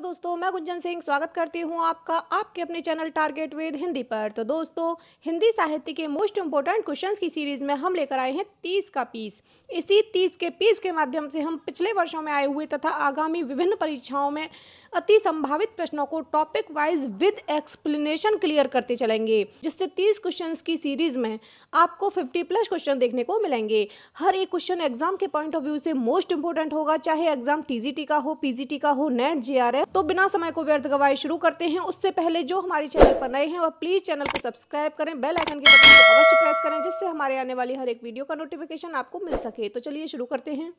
दोस्तों, मैं गुंजन सिंह स्वागत करती हूँ आपका आपके अपने चैनल टारगेट विद हिंदी पर। तो दोस्तों, हिंदी साहित्य के मोस्ट इंपोर्टेंट क्वेश्चंस की सीरीज में हम लेकर आए हैं 30 का पीस। इसी 30 के पीस के माध्यम से हम पिछले वर्षों में आए हुए तथा आगामी विभिन्न परीक्षाओं में अति संभावित प्रश्नों को topic wise with explanation clear करते चलेंगे, जिससे 30 क्वेश्चंस की सीरीज में आपको 50+ क्वेश्चन देखने को मिलेंगे। हर एक क्वेश्चन एग्जाम के पॉइंट ऑफ व्यू से मोस्ट इंपोर्टेंट होगा, चाहे एग्जाम टीजीटी का हो, पीजीटी का हो, नेट, जेआरएफ। तो बिना समय को व्यर्थ गवाए शुरू करते हैं। उससे पहले जो हमारे चैनल पर नए हैं वह प्लीज चैनल को सब्सक्राइब करें, बेल आइकन के बटन को अवश्य प्रेस करें, जिससे हमारे आने वाली हर एक वीडियो का नोटिफिकेशन आपको मिल सके। तो चलिए शुरू करते हैं।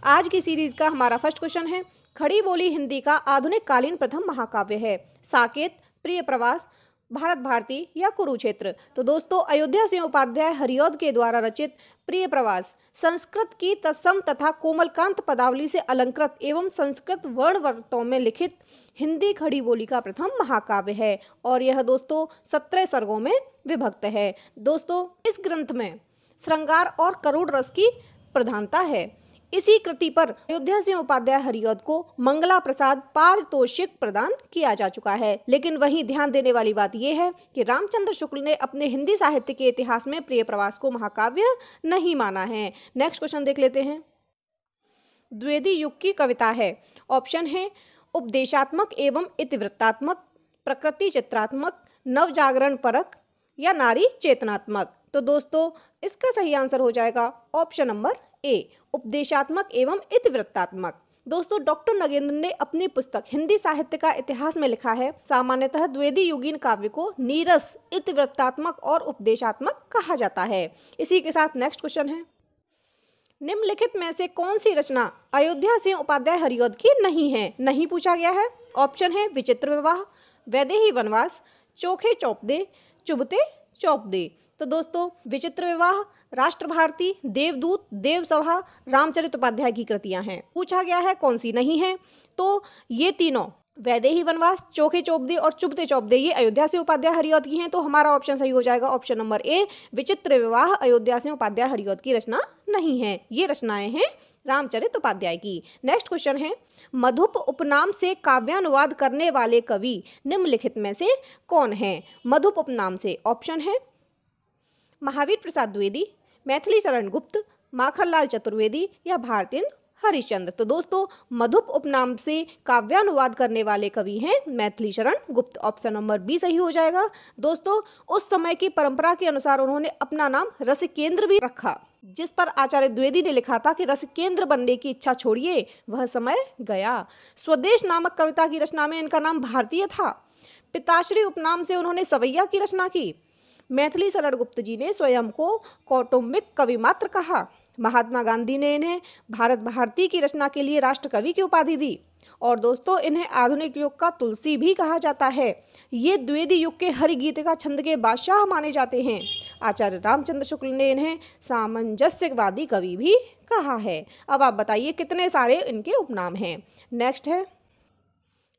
आज की सीरीज का हमारा फर्स्ट क्वेश्चन है, खड़ी बोली हिंदी का आधुनिक कालीन प्रथम महाकाव्य है? साकेत, प्रिय प्रवास, भारत भारती या कुरुक्षेत्र? तो दोस्तों, अयोध्या सिंह उपाध्याय हरिऔध के द्वारा रचित प्रिय प्रवास संस्कृत की तत्सम तथा कोमलकांत पदावली से अलंकृत एवं संस्कृत वर्णवर्तों में लिखित हिंदी खड़ी बोली का प्रथम महाकाव्य है और यह दोस्तों 17 सर्गों में विभक्त है। दोस्तों, इस ग्रंथ में श्रृंगार और करुण रस की प्रधानता है। इसी कृति पर अयोध्या सिंह उपाध्याय हरिऔध को मंगला प्रसाद पारितोषिक प्रदान किया जा चुका है। लेकिन वहीं ध्यान देने वाली बात यह है कि रामचंद्र शुक्ल ने अपने हिंदी साहित्य के इतिहास में प्रिय प्रवास को महाकाव्य नहीं माना है। नेक्स्ट क्वेश्चन देख लेते हैं। द्विवेदी युग की कविता है? ऑप्शन है उपदेशात्मक एवं इतिवृत्तात्मक, प्रकृति चित्रात्मक, नवजागरण परक या नारी चेतनात्मक? तो दोस्तों, इसका सही आंसर हो जाएगा ऑप्शन नंबर ए, उपदेशात्मक एवं इतिवृत्तात्मक। दोस्तों, डॉक्टर नगेंद्र ने अपनी पुस्तक हिंदी साहित्य का इतिहास में लिखा है, सामान्यतः द्विवेदी युगीन काव्य को नीरस, इतिवृत्तात्मक और उपदेशात्मक कहा जाता है। इसी के साथ नेक्स्ट क्वेश्चन है, निम्नलिखित में से कौन सी रचना अयोध्या सिंह उपाध्याय हरिऔध की नहीं है? नहीं पूछा गया है। ऑप्शन है विचित्र विवाह, वैदेही वनवास, चोखे चौपदे, चुभते चौपदे। तो दोस्तों, विचित्र विवाह, राष्ट्र भारती, देवदूत, देवसभा, रामचरित उपाध्याय की कृतियां हैं। पूछा गया है कौन सी नहीं है, तो ये तीनों वैदेही वनवास, चोखे चौपदे और चुभते चौपदे ये अयोध्या सिंह उपाध्याय हरिऔध की हैं। तो हमारा ऑप्शन सही हो जाएगा ऑप्शन नंबर ए, विचित्र विवाह अयोध्या सिंह उपाध्याय हरिऔध की रचना नहीं है। ये रचनाएं हैं रामचरित उपाध्याय की। नेक्स्ट क्वेश्चन है, मधुप उपनाम से काव्यानुवाद करने वाले कवि निम्नलिखित में से कौन है? मधुप उपनाम से ऑप्शन है महावीर प्रसाद द्विवेदी, मैथिली शरण गुप्त, माखनलाल चतुर्वेदी या भारतेंदु हरिश्चंद्र? तो दोस्तों, मधुप उपनाम से काव्यानुवाद करने वाले कवि हैं Maithili Sharan Gupt. Option number B सही हो जाएगा। दोस्तों, उस समय की परंपरा के अनुसार उन्होंने अपना नाम रसिकेंद्र भी रखा, जिस पर आचार्य द्विवेदी ने लिखा था कि रसिकेंद्र बनने की इच्छा छोड़िए, वह समय गया। स्वदेश नामक कविता की रचना में इनका नाम भारतीय था। पिताश्री उपनाम से उन्होंने सवैया की रचना की। मैथिली शरण गुप्त जी ने स्वयं को कौटुंबिक कवि मात्र कहा। महात्मा गांधी ने इन्हें भारत भारती की रचना के लिए राष्ट्र कवि की उपाधि दी। और दोस्तों, इन्हें आधुनिक युग का तुलसी भी कहा जाता है। ये द्विवेदी युग के हरिगीत का छंद के बादशाह माने जाते हैं। आचार्य रामचंद्र शुक्ल ने इन्हें सामंजस्यवादी कवि भी कहा है। अब आप बताइए कितने सारे इनके उपनाम हैं। नेक्स्ट है,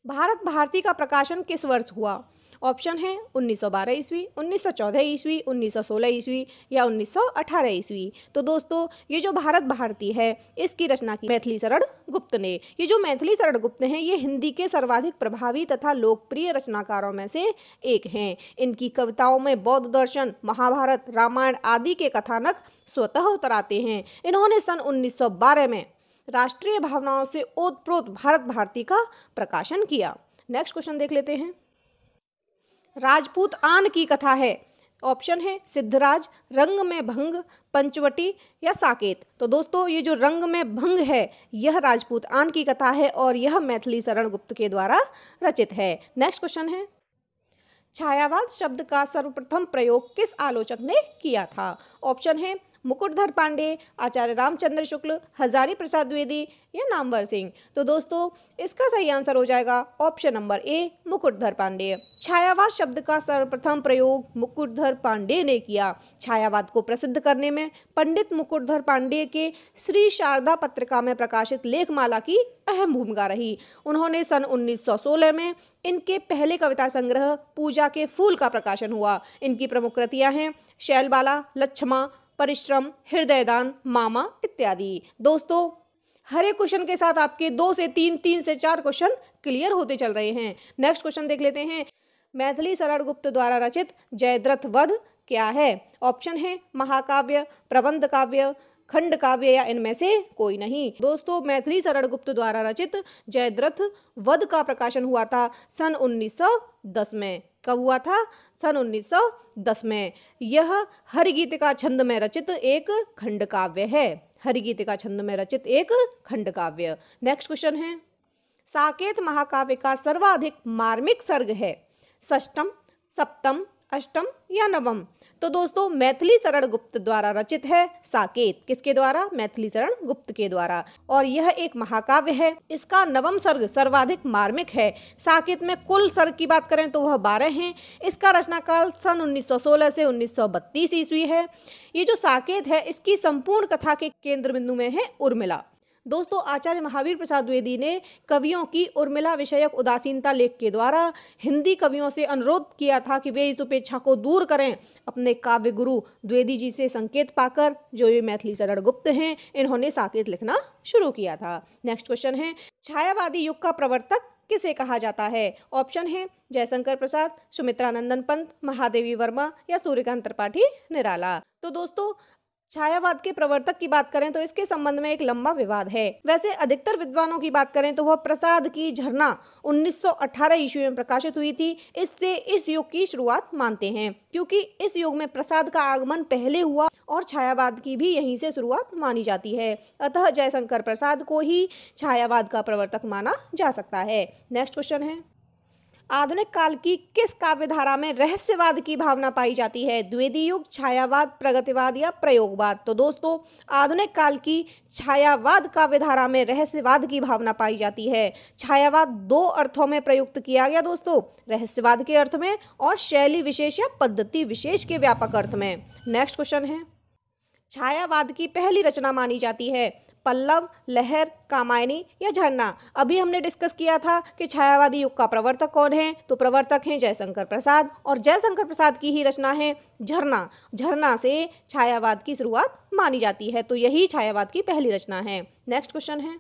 भारत भारती का प्रकाशन किस वर्ष हुआ? ऑप्शन है 1912 ईस्वी, 1914 ईस्वी, 1916 ईस्वी या 1918 ईस्वी? तो दोस्तों, ये जो भारत भारती है इसकी रचना की मैथिली शरण गुप्त ने। ये जो मैथिली शरण गुप्त हैं ये हिंदी के सर्वाधिक प्रभावी तथा लोकप्रिय रचनाकारों में से एक हैं। इनकी कविताओं में बौद्ध दर्शन, महाभारत, रामायण आदि के कथानक स्वतः उतर आते हैं। इन्होंने सन 1912 में राष्ट्रीय भावनाओं से ओतप्रोत भारत भारती का प्रकाशन किया। नेक्स्ट क्वेश्चन देख लेते हैं, राजपूत आन की कथा है? ऑप्शन है सिद्धराज, रंग में भंग, पंचवटी या साकेत? तो दोस्तों, ये जो रंग में भंग है यह राजपूत आन की कथा है और यह मैथिली शरण गुप्त के द्वारा रचित है। नेक्स्ट क्वेश्चन है, छायावाद शब्द का सर्वप्रथम प्रयोग किस आलोचक ने किया था? ऑप्शन है मुकुटधर पांडे, आचार्य रामचंद्र शुक्ल, हजारी प्रसाद द्विवेदी या नामवर सिंह? तो दोस्तों, इसका सही आंसर हो जाएगा option number A, Mukutdhar Pandey. छायावाद शब्द का सर्वप्रथम प्रयोग मुकुटधर पांडे ने किया। छायावाद को प्रसिद्ध करने में पंडित मुकुटधर पांडे के श्री शारदा पत्रिका में प्रकाशित लेखमाला की अहम भूमिका रही। उन्होंने सन 1916 में इनके पहले कविता संग्रह पूजा के फूल का प्रकाशन हुआ। इनकी प्रमुख कृतियां हैं शैलबाला, लच्छमा, परिश्रम, हृदयदान, मामा इत्यादि। दोस्तों हर एक क्वेश्चन के साथ आपके 2 से 3, 3 से 4 क्वेश्चन क्लियर होते चल रहे हैं। नेक्स्ट क्वेश्चन देख लेते हैं। मैथिली शरण गुप्त द्वारा रचित जयद्रथ वध क्या है? ऑप्शन है महाकाव्य, प्रबंध काव्य, खंड काव्य या इनमें से कोई नहीं। दोस्तों मैथिली शरण गुप्त द्वारा रचित जयद्रथ वध का प्रकाशन हुआ था सन 1910 में। कब हुआ था? सन 1910 में। यह हरिगीतिका छंद में रचित एक खंड काव्य है। हरिगीतिका छंद में रचित एक खंड काव्य। नेक्स्ट क्वेश्चन है। साकेत महाकाव्य का सर्वाधिक मार्मिक सर्ग है? षष्ठम, सप्तम, अष्टम या नवम? तो दोस्तों मैथिली शरण गुप्त द्वारा रचित है साकेत। किसके द्वारा? मैथिली शरण गुप्त के द्वारा। और यह एक महाकाव्य है। इसका नवम सर्ग सर्वाधिक मार्मिक है। साकेत में कुल सर्ग की बात करें तो वह 12 हैं। इसका रचनाकाल सन 1916 से 1932 ईस्वी है। ये जो साकेत है इसकी संपूर्ण कथा के केंद्र बिंदु में है उर्मिला। दोस्तों आचार्य महावीर प्रसाद द्विवेदी ने कवियों की उर्मिला विषयक उदासीनता लेख के द्वारा हिंदी कवियों से अनुरोध किया था कि वे इस उपेक्षा को दूर करें। अपने काव्य गुरु द्विवेदी जी से संकेत पाकर, जो ये मैथिली शरण गुप्त हैं, इन्होंने साकेत लिखना शुरू किया था। नेक्स्ट क्वेश्चन है। छायावादी युग का प्रवर्तक किसे कहा जाता है? ऑप्शन है जयशंकर प्रसाद, सुमित्रानंदन पंत, महादेवी वर्मा या सूर्यकांत त्रिपाठी निराला। तो दोस्तों छायावाद के प्रवर्तक की बात करें तो इसके संबंध में एक लंबा विवाद है। वैसे अधिकतर विद्वानों की बात करें तो वह प्रसाद की झरना 1918 ईस्वी में प्रकाशित हुई थी। इससे इस युग की शुरुआत मानते हैं, क्योंकि इस युग में प्रसाद का आगमन पहले हुआ और छायावाद की भी यहीं से शुरुआत मानी जाती है। अतः जयशंकर प्रसाद को ही छायावाद का प्रवर्तक माना जा सकता है। नेक्स्ट क्वेश्चन है। आधुनिक काल की किस काव्यधारा में रहस्यवाद की भावना पाई जाती है? द्विवेदी युग, छायावाद, प्रगतिवाद या प्रयोगवाद? तो दोस्तों आधुनिक काल की छायावाद काव्यधारा में रहस्यवाद की भावना पाई जाती है। छायावाद 2 अर्थों में प्रयुक्त किया गया दोस्तों, रहस्यवाद के अर्थ में और शैली विशेष या पद्धति विशेष के व्यापक अर्थ में। नेक्स्ट क्वेश्चन है। छायावाद की पहली रचना मानी जाती है पल्लव, लहर, कामायनी या झरना? अभी हमने डिस्कस किया था कि छायावादी युग का प्रवर्तक कौन है, तो प्रवर्तक हैं जयशंकर प्रसाद, और जयशंकर प्रसाद की ही रचना है झरना। झरना से छायावाद की शुरुआत मानी जाती है, तो यही छायावाद की पहली रचना है। नेक्स्ट क्वेश्चन है।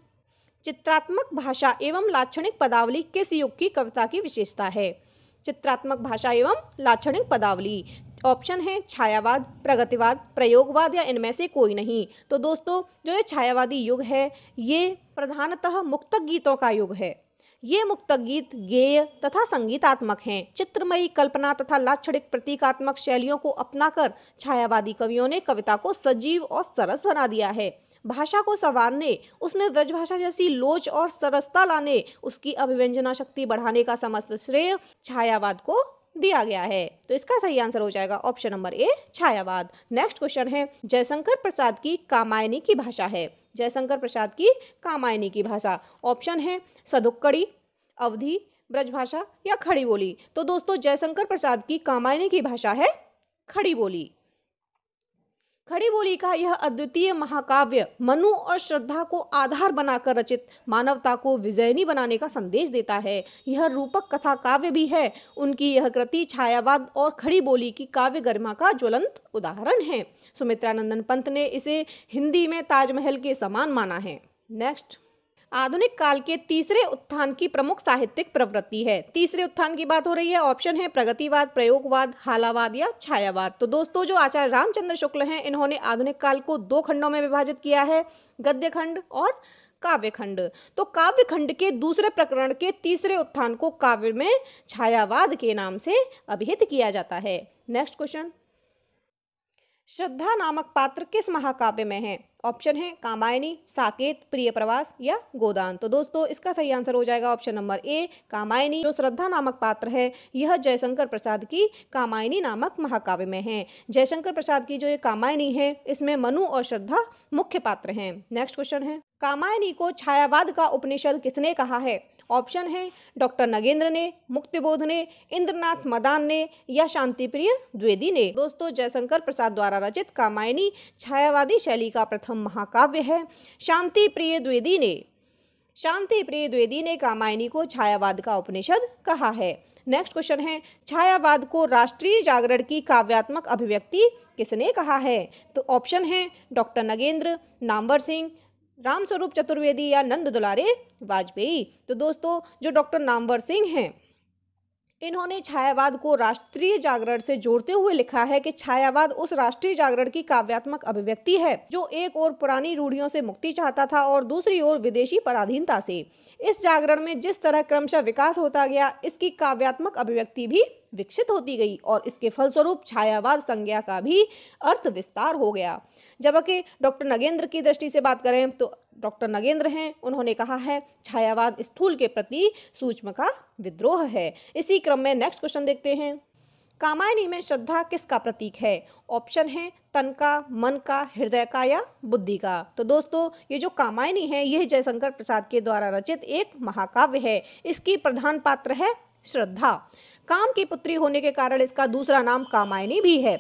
चित्रात्मक भाषा एवं लाक्षणिक पदावली किस युग की कविता की विशेषता है? चित्रात्मक भाषा एवं लाक्षणिक पदावली। ऑप्शन है छायावाद, प्रगतिवाद, प्रयोगवाद या इनमें से कोई नहीं। तो दोस्तों जो ये छायावादी युग है ये प्रधानतः मुक्तक गीतों का युग है। ये मुक्तक गीत गेय तथा संगीतात्मक हैं। चित्रमयी कल्पना तथा लाक्षणिक प्रतीकात्मक शैलियों को अपनाकर छायावादी कवियों ने कविता को सजीव और सरस बना दिया है। भाषा को संवारने, उसमें ब्रजभाषा जैसी लोच और सरसता लाने, उसकी अभिव्यंजना शक्ति बढ़ाने का समस्त श्रेय छायावाद को दिया गया है। तो इसका सही आंसर हो जाएगा ऑप्शन नंबर ए, छायावाद। नेक्स्ट क्वेश्चन है। जयशंकर प्रसाद की कामायनी की भाषा है? जयशंकर प्रसाद की कामायनी की भाषा। ऑप्शन है सदुक्कड़ी, अवधी, ब्रजभाषा या खड़ी बोली? तो दोस्तों जयशंकर प्रसाद की कामायनी की भाषा है खड़ी बोली। खड़ी बोली का यह अद्वितीय महाकाव्य मनु और श्रद्धा को आधार बनाकर रचित मानवता को विजयनी बनाने का संदेश देता है। यह रूपक कथा काव्य भी है। उनकी यह कृति छायावाद और खड़ी बोली की काव्य गरिमा का ज्वलंत उदाहरण है। सुमित्रानंदन पंत ने इसे हिंदी में ताजमहल के समान माना है। नेक्स्ट, आधुनिक काल के तीसरे उत्थान की प्रमुख साहित्यिक प्रवृत्ति है? तीसरे उत्थान की बात हो रही है। ऑप्शन है प्रगतिवाद, प्रयोगवाद, हालावाद या छायावाद? तो दोस्तों जो आचार्य रामचंद्र शुक्ल हैं इन्होंने आधुनिक काल को 2 खंडों में विभाजित किया है, गद्य खंड और काव्य खंड। तो काव्य खंड के दूसरे प्रकरण के तीसरे उत्थान को काव्य में छायावाद के नाम से अभिहित किया जाता है। Next question. श्रद्धा नामक पात्र किस महाकाव्य में है? ऑप्शन है कामायनी, साकेत, प्रिय प्रवास या गोदान? तो दोस्तों इसका सही आंसर हो जाएगा ऑप्शन नंबर ए, कामायनी। जो श्रद्धा नामक पात्र है यह जयशंकर प्रसाद की कामायनी नामक महाकाव्य में है। जयशंकर प्रसाद की जो ये कामायनी है इसमें मनु और श्रद्धा मुख्य पात्र हैं। नेक्स्ट क्वेश्चन है। कामायनी को छायावाद का उपनिषद किसने कहा है? ऑप्शन है डॉक्टर नगेंद्र ने, मुक्तिबोध ने, इंद्रनाथ मदान ने या शांतिप्रिय द्विवेदी ने? दोस्तों जयशंकर प्रसाद द्वारा रचित कामायनी छायावादी शैली का प्रथम महाकाव्य है। शांतिप्रिय द्विवेदी ने कामायनी को छायावाद का उपनिषद कहा है। नेक्स्ट क्वेश्चन है, छायावाद को राष्ट्रीय जागरण की काव्यात्मक अभिव्यक्ति किसने कहा है? तो ऑप्शन है डॉक्टर नगेंद्र, नामवर सिंह, रामस्वरूप चतुर्वेदी या नंद दुलारे वाजपेयी। तो दोस्तों जो डॉक्टर नामवर सिंह हैं, इन्होंने छायावाद को राष्ट्रीय जागरण से जोड़ते हुए लिखा है कि छायावाद उस राष्ट्रीय जागरण की काव्यात्मक अभिव्यक्ति है जो एक ओर पुरानी रूढ़ियों से मुक्ति चाहता था और दूसरी ओर विदेशी पराधीनता से। इस जागरण में जिस तरह क्रमशः विकास होता गया, इसकी काव्यात्मक अभिव्यक्ति भी विकसित होती गई और इसके फलस्वरूप छायावाद संज्ञा का भी अर्थ विस्तार हो गया। जबकि डॉक्टर नगेंद्र की दृष्टि से बात करें तो डॉक्टर नगेंद्र हैं, उन्होंने कहा है छायावाद स्थूल के प्रति सूक्ष्म का विद्रोह है। इसी क्रम में नेक्स्ट क्वेश्चन देखते हैं, कामायनी में श्रद्धा किसका प्रतीक है? ऑप्शन है तन का, मन का, हृदय का या बुद्धि का। तो दोस्तों ये जो कामायनी है, यह जयशंकर प्रसाद के द्वारा रचित एक महाकाव्य है। इसकी प्रधान पात्र है श्रद्धा। काम की पुत्री होने के कारण इसका दूसरा नाम कामायनी भी है।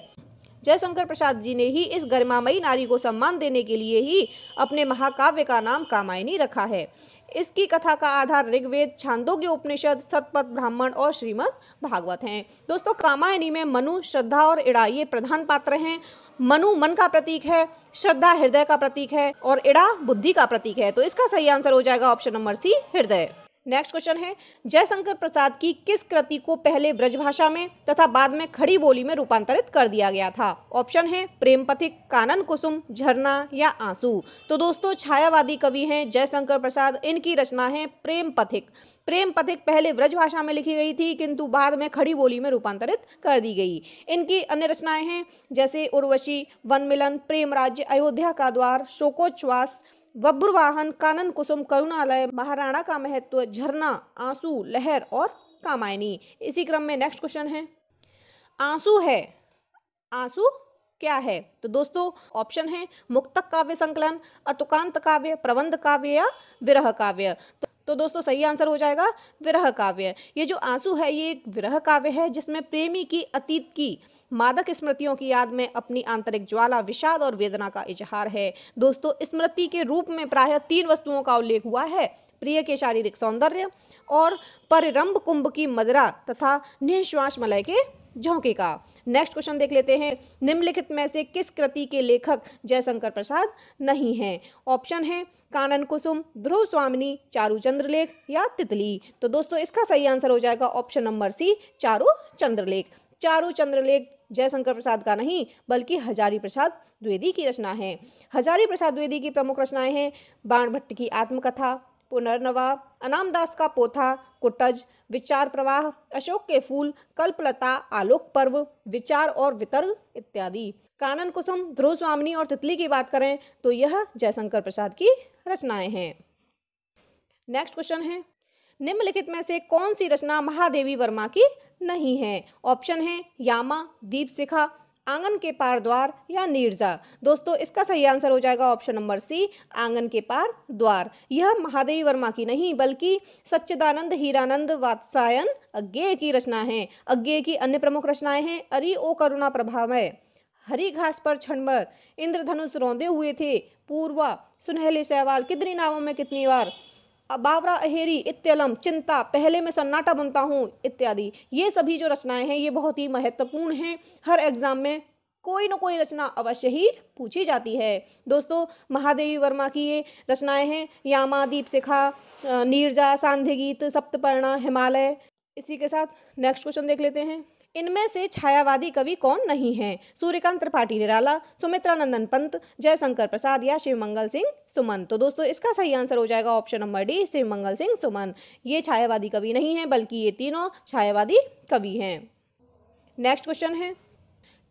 जयशंकर प्रसाद जी ने ही इस गरिमामयी नारी को सम्मान देने के लिए ही अपने महाकाव्य का नाम कामायनी रखा है। इसकी कथा का आधार ऋग्वेद, छांदोग्य उपनिषद, शतपथ ब्राह्मण और श्रीमद् भागवत हैं। दोस्तों कामायनी में मनु, श्रद्धा और इड़ा ये प्रधान पात्र हैं। मनु मन का प्रतीक है, श्रद्धा हृदय का प्रतीक है और इड़ा बुद्धि का प्रतीक है। तो इसका सही आंसर हो जाएगा ऑप्शन नंबर सी, हृदय। नेक्स्ट क्वेश्चन है, जयशंकर प्रसाद की किस कृति को पहले ब्रजभाषा में तथा बाद में खड़ी बोली में रूपांतरित कर दिया गया था? ऑप्शन है प्रेम पथिक, कानन कुसुम, झरना या आंसू। तो दोस्तों छायावादी कवि हैं जयशंकर प्रसाद, इनकी रचना है प्रेम पथिक। प्रेम पथिक पहले ब्रजभाषा में लिखी गई थी किंतु बाद में खड़ी बोली में रूपांतरित कर दी गई। इनकी अन्य रचनाएं हैं जैसे उर्वशी, वन मिलन, प्रेम राज्य, अयोध्या का द्वार, शोकोच्छ्वास, बब्रुवाहन, कानन कुसुम, करुणालय, महाराणा का महत्व, झरना, आंसू, लहर और कामायनी। इसी क्रम में नेक्स्ट क्वेश्चन है, आंसू है, आंसू क्या है? तो दोस्तों ऑप्शन है मुक्तक काव्य संकलन, अतुकांत काव्य, प्रबंध काव्य या विरह काव्य। तो दोस्तों सही आंसर हो जाएगा विरह काव्य। ये जो आंसू है ये एक विरह काव्य है जिसमें प्रेमी की अतीत की मादक स्मृतियों की याद में अपनी आंतरिक ज्वाला, विषाद और वेदना का इजहार है। दोस्तों स्मृति के रूप में प्रायः 3 वस्तुओं का उल्लेख हुआ है, प्रिय के शारीरिक सौंदर्य और परिरंभ कुंभ की मदिरा तथा निःश्वास मलय के झोंके का। नेक्स्ट क्वेश्चन देख लेते हैं, निम्नलिखित में से किस कृति के लेखक जयशंकर प्रसाद नहीं हैं? ऑप्शन है कानन कुसुम, ध्रुव स्वामिनी, चारु चंद्रलेख या तितली। तो दोस्तों इसका सही आंसर हो जाएगा ऑप्शन नंबर सी, चारु चंद्रलेख। चारु चंद्रलेख जयशंकर प्रसाद का नहीं बल्कि हजारी प्रसाद द्विवेदी की रचना है। हजारी प्रसाद द्विवेदी की प्रमुख रचनाएं हैं बाण भट्ट की आत्मकथा, पुनर्नवा, अनामदास का पोथा, कुटज, विचार प्रवाह, अशोक के फूल, कल्पलता, आलोक पर्व, विचार और वितर्क इत्यादि। कानन कुसुम, ध्रुव स्वामिनी और तितली की बात करें तो यह जयशंकर प्रसाद की रचनाएं हैं। नेक्स्ट क्वेश्चन है, निम्नलिखित में से कौन सी रचना महादेवी वर्मा की नहीं है? ऑप्शन है यामा, दीपशिखा, आंगन के पार द्वार या नीरजा। दोस्तों इसका सही आंसर हो जाएगा ऑप्शन नंबर सी, आंगन के पार द्वार। यह महादेवी वर्मा की नहीं बल्कि सच्चिदानंद हीरानंद वात्सायन अज्ञेय की रचना है। अज्ञेय की अन्य प्रमुख रचनाएं हैं अरि ओ करुणा प्रभामय, हरी घास पर क्षणभर, इंद्रधनुष रौंदे हुए थे, पूर्वा, सुनहले सहवाल, कितनी नावों में कितनी बार, बावरा अहेरी, इत्यलम, चिंता, पहले मैं सन्नाटा बुनता हूँ इत्यादि। ये सभी जो रचनाएं हैं ये बहुत ही महत्वपूर्ण हैं। हर एग्जाम में कोई न कोई रचना अवश्य ही पूछी जाती है। दोस्तों महादेवी वर्मा की ये रचनाएं हैं यामा, दीपशिखा, नीरजा, सांध्य गीत, सप्तपर्णा, हिमालय। इसी के साथ नेक्स्ट क्वेश्चन देख लेते हैं, इनमें से छायावादी कवि कौन नहीं है? सूर्यकांत त्रिपाठी निराला, सुमित्रा नंदन पंत, जयशंकर प्रसाद या शिवमंगल सिंह सुमन। तो दोस्तों इसका सही आंसर हो जाएगा option number D, Shivmangal Singh Suman. ये छायावादी कवि नहीं है बल्कि ये तीनों छायावादी कवि हैं। नेक्स्ट क्वेश्चन है,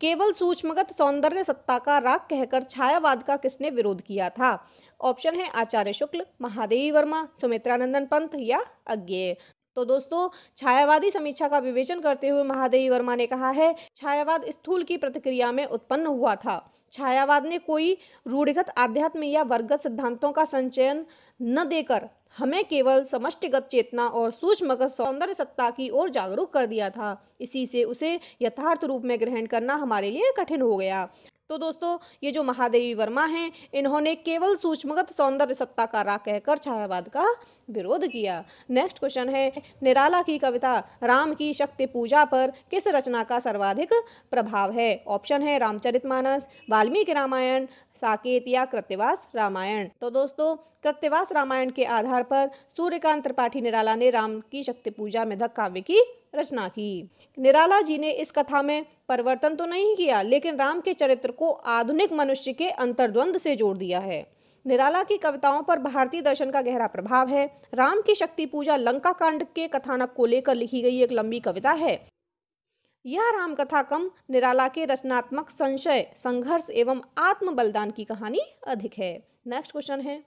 केवल सूक्ष्मगत सौंदर्य सत्ता का राग कहकर छायावाद का किसने विरोध किया था? ऑप्शन है आचार्य शुक्ल, महादेवी वर्मा, सुमित्रा नंदन पंत या अज्ञेय। तो दोस्तों छायावादी समीक्षा का विवेचन करते हुए महादेवी वर्मा ने कहा है छायावाद स्थूल की प्रतिक्रिया में उत्पन्न हुआ था। छायावाद ने कोई रूढ़िगत आध्यात्म या वर्गगत सिद्धांतों का संचयन न देकर हमें केवल समष्टिगत चेतना और सूक्ष्मगत सौंदर्य सत्ता की ओर जागरूक कर दिया था। इसी से उसे यथार्थ रूप में ग्रहण करना हमारे लिए कठिन हो गया। तो दोस्तों ये जो महादेवी वर्मा हैं, इन्होंने केवल सूक्ष्मगत सौंदर्य सत्ता का राग कहकर छायावाद का विरोध किया। नेक्स्ट क्वेश्चन है, निराला की कविता राम की शक्ति पूजा पर किस रचना का सर्वाधिक प्रभाव है? ऑप्शन है रामचरितमानस, वाल्मीकि रामायण, साकेत या कृत्तिवास रामायण। तो दोस्तों कृत्तिवास रामायण के आधार पर सूर्यकांत त्रिपाठी निराला ने राम की शक्ति पूजा मेधक काव्य की रचना की। निराला जी ने इस कथा में परिवर्तन तो नहीं किया, लेकिन राम के चरित्र को आधुनिक मनुष्य के अंतर्द्वंद से जोड़ दिया है। निराला की कविताओं पर भारतीय दर्शन का गहरा प्रभाव है। राम की शक्ति पूजा लंका कांड के कथानक को लेकर लिखी गई एक लंबी कविता है। यह राम कथा कम, निराला के रचनात्मक संशय, संघर्ष एवं आत्म बलिदान की कहानी अधिक है। नेक्स्ट क्वेश्चन है,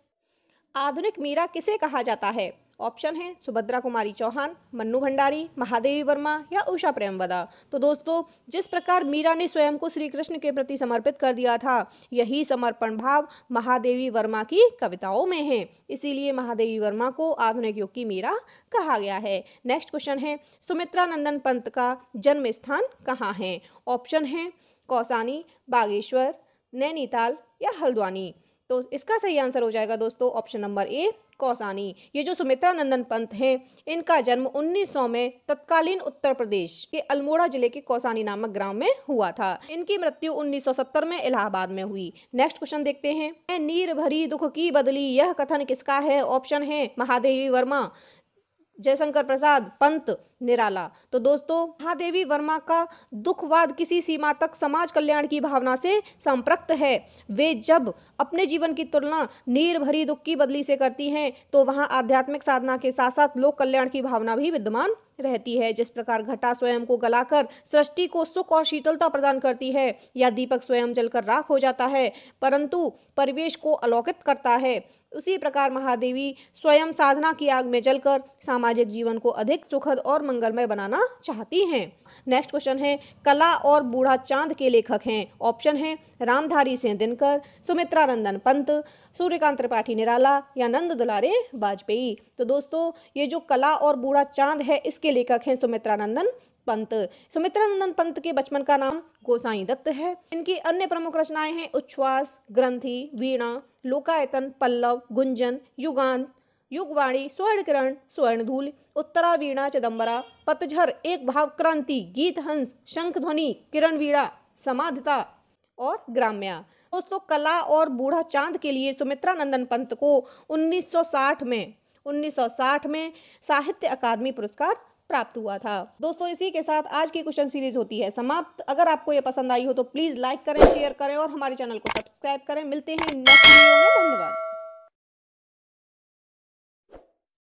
आधुनिक मीरा किसे कहा जाता है? ऑप्शन है सुभद्रा कुमारी चौहान, मन्नू भंडारी, महादेवी वर्मा या उषा प्रेमवदा। तो दोस्तों जिस प्रकार मीरा ने स्वयं को श्री कृष्ण के प्रति समर्पित कर दिया था, यही समर्पण भाव महादेवी वर्मा की कविताओं में है। इसीलिए महादेवी वर्मा को आधुनिक युग की मीरा कहा गया है। नेक्स्ट क्वेश्चन है, सुमित्रा नंदन पंत का जन्म स्थान कहाँ है? ऑप्शन है कौसानी, बागेश्वर, नैनीताल या हल्द्वानी। तो इसका सही आंसर हो जाएगा दोस्तों ऑप्शन नंबर ए, कौसानी। ये जो सुमित्रा नंदन पंत हैं, इनका जन्म 1900 में तत्कालीन उत्तर प्रदेश के अल्मोड़ा जिले के कौसानी नामक ग्राम में हुआ था। इनकी मृत्यु 1970 में इलाहाबाद में हुई। नेक्स्ट क्वेश्चन देखते हैं, नीर भरी दुख की बदली, यह कथन किसका है? ऑप्शन है महादेवी वर्मा, जयशंकर प्रसाद, पंत, निराला। तो दोस्तों महादेवी वर्मा का दुखवाद किसी सीमा तक समाज कल्याण की भावना से संपृक्त है। वे जब अपने जीवन की तुलना नीर भरी दुख की बदली से करती हैं, तो वहां आध्यात्मिक साधना के साथ साथ लोक कल्याण की भावना भी विद्यमान रहती है। जिस प्रकार घटा स्वयं को गलाकर सृष्टि को सुख और शीतलता प्रदान करती है, या दीपक स्वयं जलकर राख हो जाता है परंतु परिवेश को अलौकित करता है, उसी प्रकार महादेवी स्वयं साधना की आग में जलकर सामाजिक जीवन को अधिक सुखद और मंगलमय बनाना चाहती हैं। नेक्स्ट क्वेश्चन है, कला और बूढ़ा चांद के लेखक हैं। ऑप्शन है रामधारी सिंह दिनकर, सुमित्रा नंदन पंत, सूर्यकांत त्रिपाठी निराला या नंद दुलारे वाजपेयी। तो दोस्तों ये जो कला और बूढ़ा चांद है, इसके लेखक हैं सुमित्रा नंदन पंत। सुमित्रा नंदन पंत के बचपन का नाम गोसाई दत्त है। इनकी अन्य प्रमुख रचनाएं हैं उच्छ्वास, ग्रंथि, वीणा, लोकायतन, पल्लव, गुंजन, युगांत, युगवाणी, स्वर्ण किरण, स्वर्णधूल, उत्तरा वीणा चिदंबरा, पतझर, एक भाव क्रांति, गीत हंस, शंख ध्वनि, किरण वीणा, समाधिता और ग्राम्या। दोस्तों कला और बूढ़ा चांद के लिए सुमित्रा नंदन पंत को 1960 में साहित्य अकादमी पुरस्कार प्राप्त हुआ था। दोस्तों इसी के साथ आज की क्वेश्चन सीरीज होती है समाप्त। अगर आपको ये पसंद आई हो तो प्लीज लाइक करें, शेयर करें और हमारे चैनल को सब्सक्राइब करें। मिलते हैं नेक्स्ट वीडियो में। धन्यवाद।